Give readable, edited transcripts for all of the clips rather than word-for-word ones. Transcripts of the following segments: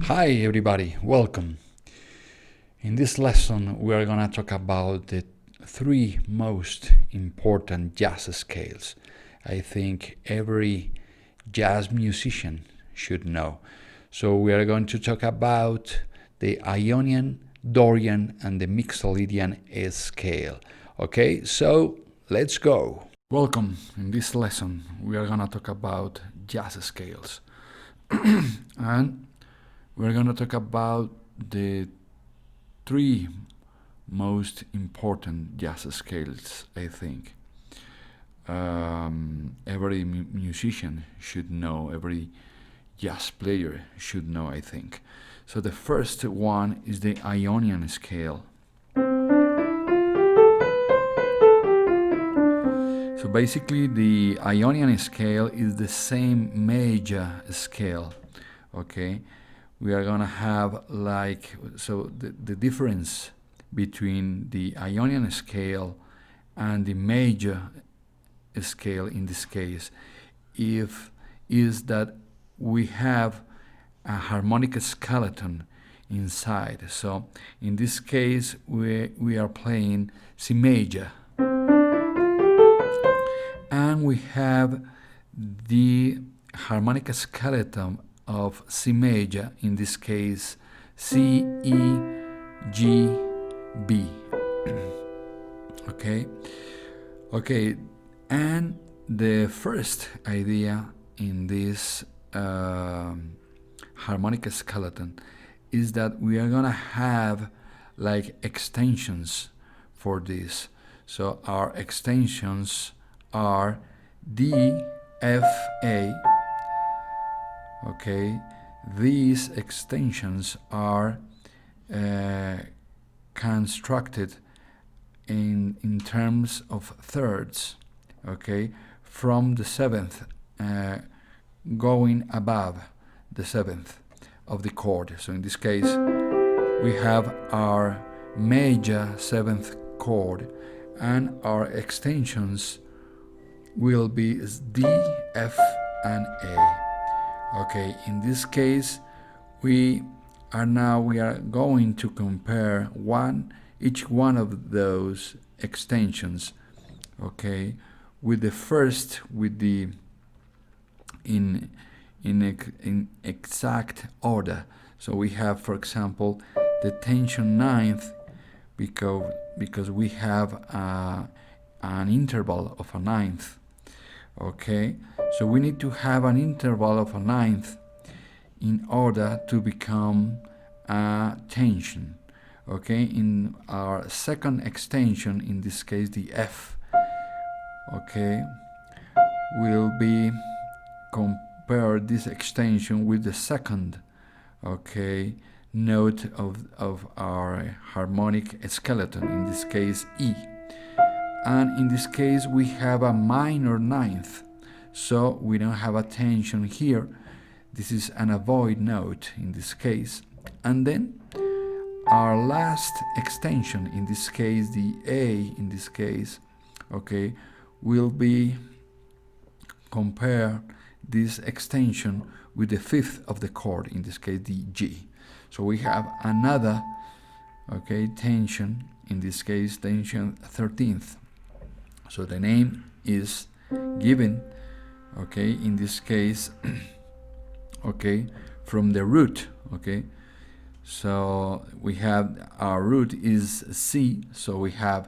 Hi everybody, welcome. In this lesson we are gonna talk about the three most important jazz scales I think every jazz musician should know. So we are going to talk about the Ionian, Dorian and the mixolydian scale. Okay, so let's go. Welcome. In this lesson we are gonna talk about jazz scales. And we're going to talk about the three most important jazz scales, I think. Every musician should know, every jazz player should know, I think. So the first one is the Ionian scale. So basically, the Ionian scale is the same major scale, okay? We are gonna have the difference between the Ionian scale and the major scale in this case is that we have a harmonic skeleton inside. So in this case we are playing C major, and we have the harmonic skeleton of C major, in this case C, E, G, B. Okay, and the first idea in this harmonic skeleton is that we are gonna have like extensions for this. So our extensions are D, F, A. Okay, these extensions are constructed in terms of thirds, okay, from the seventh going above the seventh of the chord. So in this case we have our major seventh chord, and our extensions will be D, F, and A. Okay, in this case we are going to compare each one of those extensions, okay, with the first, with the in exact order. So we have, for example, the tension ninth, because we have an interval of a ninth. Okay, so we need to have an interval of a ninth in order to become a tension. Okay, in our second extension, in this case the F, okay, will be compare this extension with the second, okay, note of our harmonic skeleton, in this case E. And in this case we have a minor ninth, so we don't have a tension here. This is an avoid note in this case. And then our last extension, in this case the A, in this case, okay, will be compare this extension with the fifth of the chord, in this case the G. So we have another, okay, tension, in this case tension 13th. So the name is given, okay, in this case, okay, from the root, okay. So we have our root is C, so we have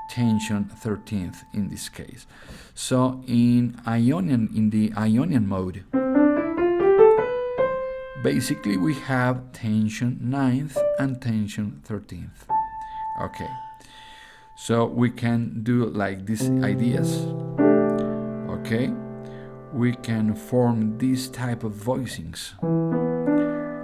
tension 13th in this case. So in the Ionian mode, basically we have tension 9th and tension 13th. Okay, so we can do like these ideas. Okay, we can form this type of voicings: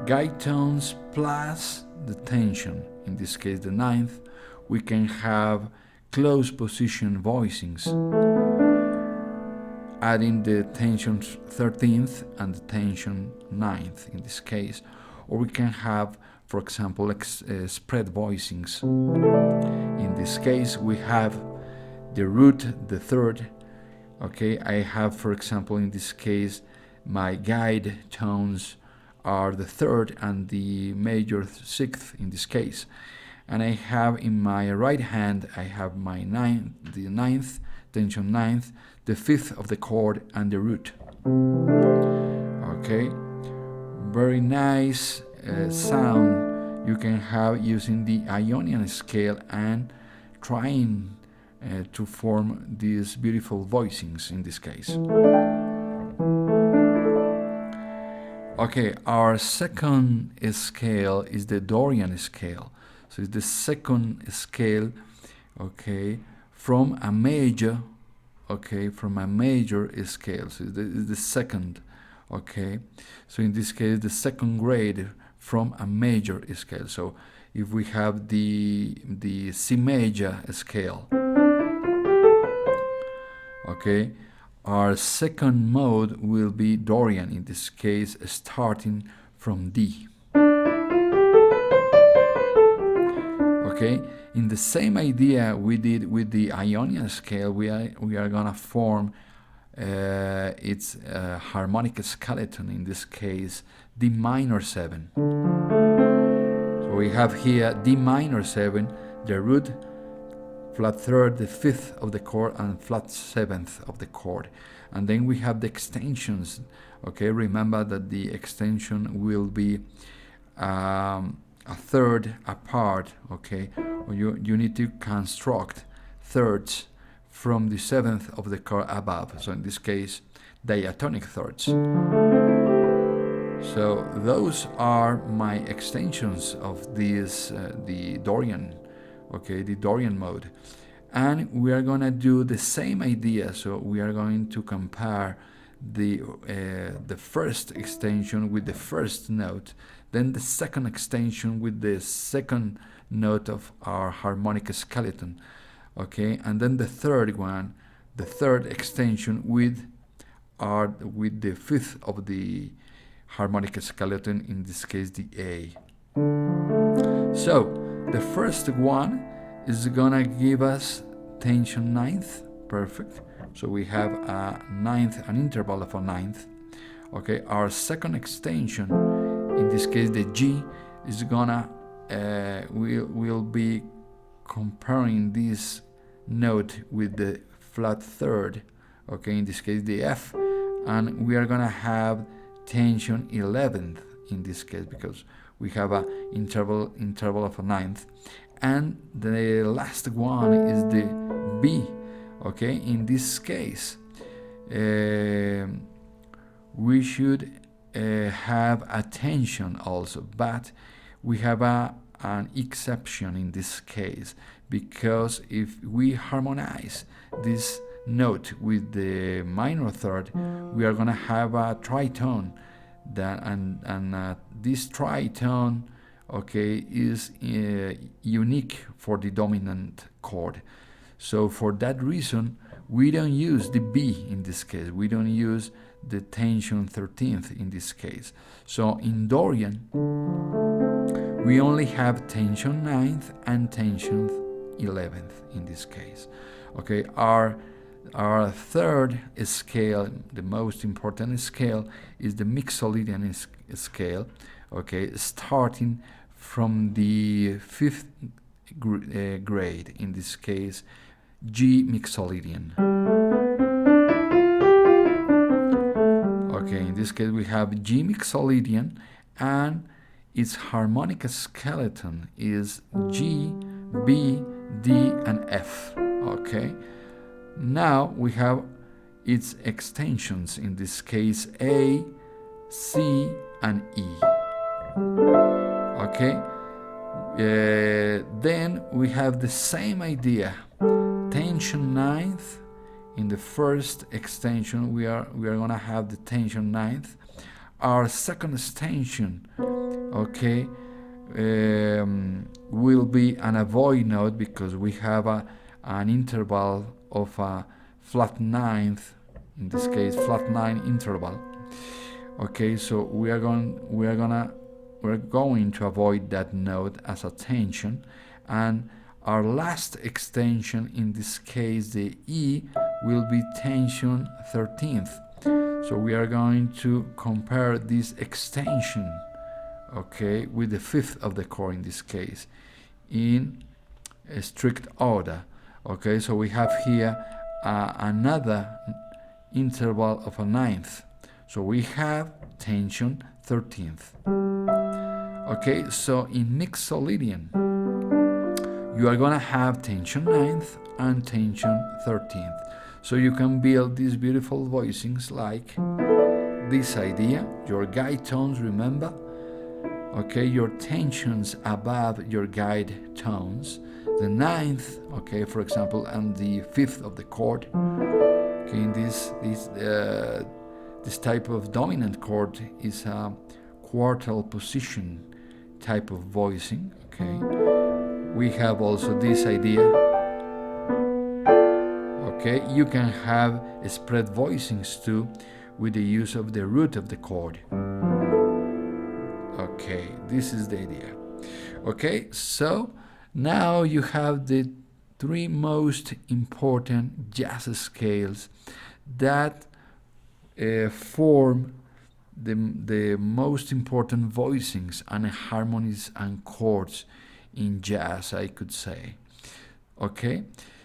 guide tones plus the tension, in this case the ninth. We can have close position voicings, adding the tension 13th and the tension 9th in this case. Or we can have, for example, spread voicings. In this case we have the root, the third. Okay, I have, for example, in this case my guide tones are the third and the major sixth in this case. And I have in my right hand, I have my the ninth, tension ninth, the fifth of the chord, and the root. Okay, very nice sound you can have using the Ionian scale and trying to form these beautiful voicings in this case. Okay, our second scale is the Dorian scale. So it's the second scale, okay, from a major, okay, from a major scale. So it's the second, okay. So in this case, the second grade from a major scale. So if we have the C major scale, okay, our second mode will be Dorian, in this case starting from D. Okay, in the same idea we did with the Ionian scale, we are gonna form its harmonic skeleton, in this case D minor 7. So we have here D minor 7, the root, flat third, the fifth of the chord, and flat seventh of the chord. And then we have the extensions. Okay, remember that the extension will be a third apart. Okay, you need to construct thirds from the seventh of the chord above. So in this case, diatonic thirds. So those are my extensions of this the Dorian. Okay, the Dorian mode. And we are going to do the same idea. So we are going to compare the first extension with the first note, then the second extension with the second note of our harmonic skeleton. Okay, and then the third one, the third extension with the fifth of the harmonic skeleton, in this case the A. So the first one is gonna give us tension ninth, perfect. So we have a ninth, an interval of a ninth. Okay, our second extension, in this case the G, is gonna we'll be comparing this note with the flat third. Okay, in this case the F, and we are gonna have tension 11th in this case because we have a interval of a ninth. And the last one is the B. Okay, in this case we should have a tension also, but we have an exception in this case, because if we harmonize this note with the minor third, we are going to have a tritone, and this tritone, okay, is unique for the dominant chord. So for that reason, we don't use the B in this case. We don't use the tension 13th in this case. So in Dorian, we only have tension 9th and tension 11th in this case. Okay, our third scale, the most important scale, is the mixolydian scale. Okay, starting from the fifth grade, in this case G mixolydian. Okay, in this case we have G mixolydian, and its harmonic skeleton is G, B, D, and F. Okay, now we have its extensions, in this case A, C, and E. Okay, then we have the same idea. Tension ninth in the first extension, we are gonna have the tension ninth. Our second extension, okay, will be an avoid note, because we have an interval of a flat ninth, in this case flat 9 interval. Okay, so we're going to avoid that note as a tension, and our last extension, in this case the E, will be tension 13th. So we are going to compare this extension, okay, with the fifth of the chord in this case, in a strict order. Okay, so we have here another interval of a ninth. So we have tension 13th. Okay, so in mixolydian, you are gonna have tension 9th and tension 13th. So you can build these beautiful voicings like this idea. Your guide tones, remember? Okay, your tensions above your guide tones. The 9th, okay, for example, and the 5th of the chord. Okay, in this type of dominant chord is a quartal position type of voicing. Okay, we have also this idea. Okay, you can have spread voicings too with the use of the root of the chord. Okay, this is the idea. Okay, so now you have the three most important jazz scales that form the most important voicings and harmonies and chords in jazz, I could say. Okay,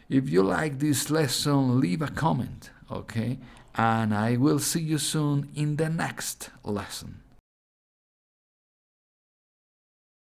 if you like this lesson, leave a comment. Okay, and I will see you soon in the next lesson.